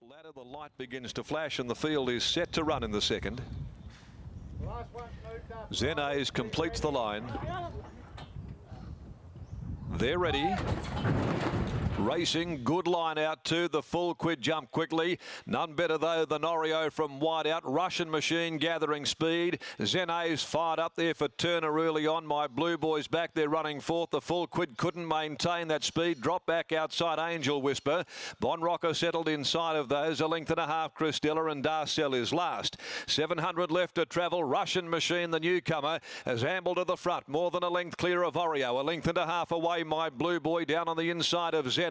ladder, the light begins to flash and the field is set to run in the second. Zenays completes the line. They're ready. Racing, good line out too. The full quid jump quickly. None better though than Oreo from wide out. Russian Machine gathering speed. Zenays fired up there for Turner early on. My Blue Boys back there running fourth. The full quid couldn't maintain that speed. Drop back outside Angel Whisper. Bon Rocker settled inside of those. A length and a half Christella, and Darcel is last. 700 left to travel. Russian Machine, the newcomer, has ambled to the front. More than a length clear of Oreo. A length and a half away My Blue Boy down on the inside of Zenays.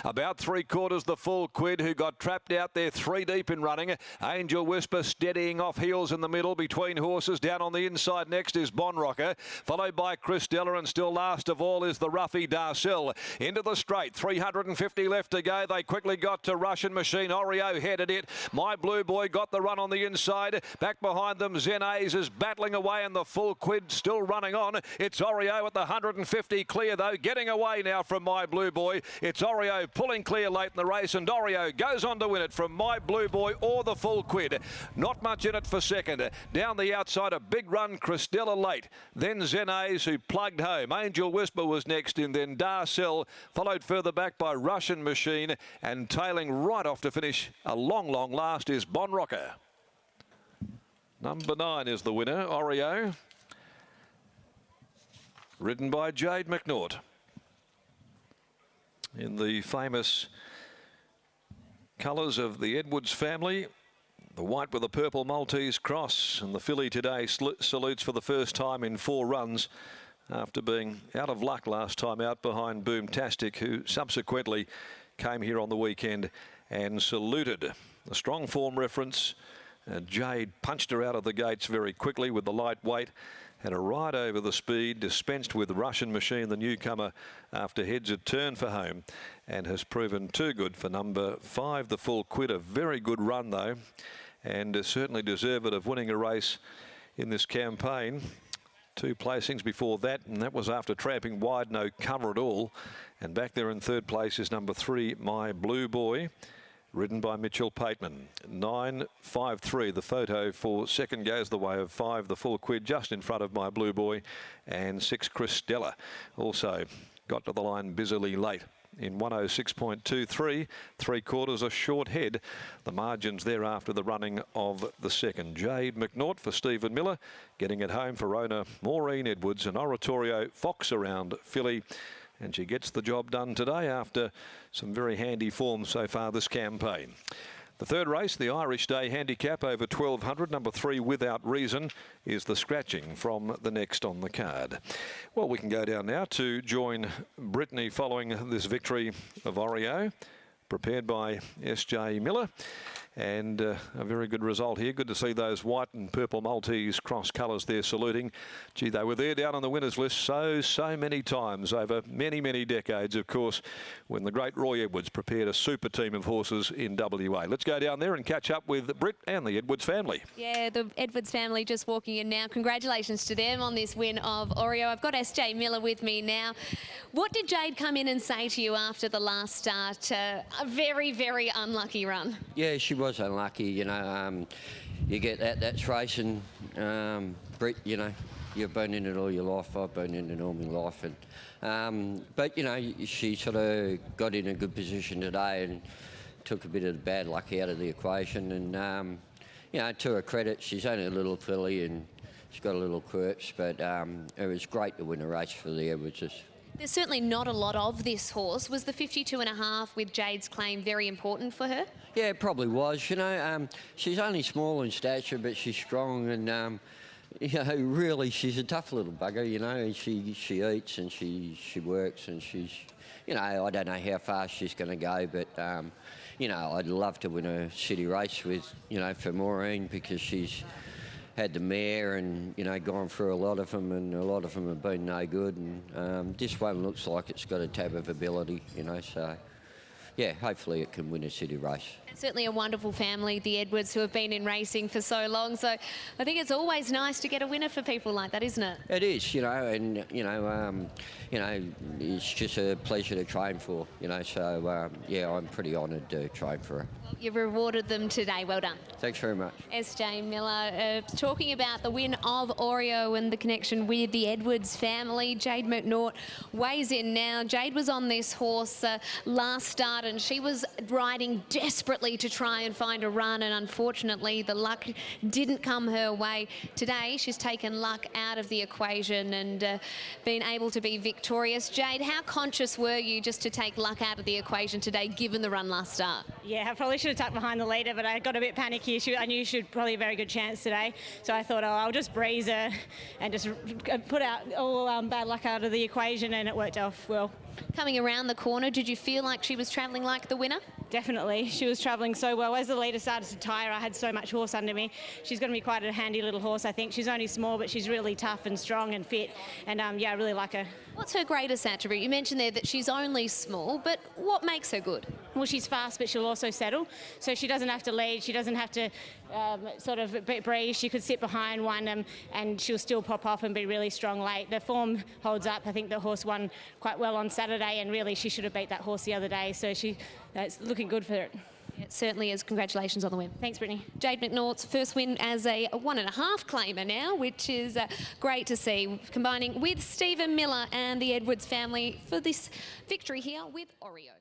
About 3/4 the full quid, who got trapped out there 3 deep in running. Angel Whisper steadying off heels in the middle between horses. Down on the inside next is Bon Rocker, followed by Christella, and still last of all is the roughy Darcel. Into the straight, 350 left to go. They quickly got to Russian Machine. Oreo headed it. My Blue Boy got the run on the inside. Back behind them, Zenays is battling away, and the full quid still running on. It's Oreo at the 150 clear though, getting away now from My Blue Boy. It's Oreo pulling clear late in the race, and Oreo goes on to win it from My Blue Boy or the full quid. Not much in it for second. Down the outside, a big run, Christella late. Then Zenays, who plugged home. Angel Whisper was next in, then Darcel, followed further back by Russian Machine, and tailing right off to finish a long, long last is Bon Rocker. Number 9 is the winner, Oreo, ridden by Jade McNaught, in the famous colours of the Edwards family. The white with the purple Maltese cross, and the filly today salutes for the first time in 4 runs after being out of luck last time out behind Boomtastic, who subsequently came here on the weekend and saluted. A strong form reference. Jade punched her out of the gates very quickly with the lightweight. Had a ride over the speed, dispensed with Russian Machine, the newcomer, after heads had turned for home, and has proven too good for number 5, the full quid. A very good run though, and certainly deserved of winning a race in this campaign. 2 placings before that, and that was after tramping wide, no cover at all. And back there in 3rd place is number 3, My Blue Boy, ridden by Mitchell Pateman. 9.53. The photo for second goes the way of 5, the full quid, just in front of My Blue Boy, and 6, Christella. Also got to the line busily late in 106.23, 3/4 a short head. The margins there after the running of the second. Jade McNaught for Stephen Miller, getting it home for owner Maureen Edwards, and Oratorio Fox around filly. And she gets the job done today after some very handy form so far this campaign. The 3rd race, the Irish Day Handicap over 1200, number 3, Without Reason, is the scratching from the next on the card. Well, we can go down now to join Brittany following this victory of Oreo, prepared by S.J. Miller. And a very good result here. Good to see those white and purple Maltese cross colours there saluting. Gee, they were there down on the winners list so many times over many decades, of course, when the great Roy Edwards prepared a super team of horses in WA. Let's go down there and catch up with Britt and the Edwards family. Yeah, the Edwards family just walking in now. Congratulations to them on this win of Oreo. I've got S.J. Miller with me now. What did Jade come in and say to you after the last start? A very unlucky run. Yeah, she was unlucky, you know. You get that, that's racing. Britt, you know, you've been in it all your life. I've been in it all my life. And, but, you know, she sort of got in a good position today and took a bit of the bad luck out of the equation. And, you know, to her credit, she's only a little filly and she's got a little quirks, but it was great to win a race for the Edwardses. There's certainly not a lot of this horse. Was the 52.5 with Jade's claim very important for her? Yeah, it probably was. You know, she's only small in stature, but she's strong, and you know, really, she's a tough little bugger. You know, she eats and she works, and she's, you know, I don't know how fast she's going to go, but you know, I'd love to win a city race with, you know, for Maureen, because she's had the mare and, you know, gone through a lot of them, and a lot of them have been no good, and this one looks like it's got a tab of ability, you know, so yeah, hopefully it can win a city race. And certainly a wonderful family, the Edwards, who have been in racing for so long. So I think it's always nice to get a winner for people like that, isn't it? It is, and it's just a pleasure to train for, So yeah, I'm pretty honoured to train for her. You've rewarded them today. Well done. Thanks very much. SJ Miller, talking about the win of Oreo and the connection with the Edwards family. Jade McNaught weighs in now. Jade was on this horse last start and she was riding desperately to try and find a run, and unfortunately the luck didn't come her way. Today she's taken luck out of the equation and been able to be victorious. Jade, how conscious were you just to take luck out of the equation today given the run last start? Yeah, I probably should have tucked behind the leader, but I got a bit panicky. I knew she had probably a very good chance today, so I thought, I'll just breeze her and just put out all bad luck out of the equation, and it worked off well. Coming around the corner, did you feel like she was travelling like the winner? Definitely. She was travelling so well. As the leader started to tire, I had so much horse under me. She's going to be quite a handy little horse, I think. She's only small, but she's really tough and strong and fit. And, yeah, I really like her. What's her greatest attribute? You mentioned there that she's only small, but what makes her good? Well, she's fast, but she'll also settle. So she doesn't have to lead. She doesn't have to sort of breeze. She could sit behind one and she'll still pop off and be really strong late. The form holds up. I think the horse won quite well on Saturday, and really she should have beat that horse the other day. So it's looking good for it. It certainly is. Congratulations on the win. Thanks, Brittany. Jade McNaught's first win as a 1.5 claimer now, which is great to see, combining with Stephen Miller and the Edwards family for this victory here with Oreo.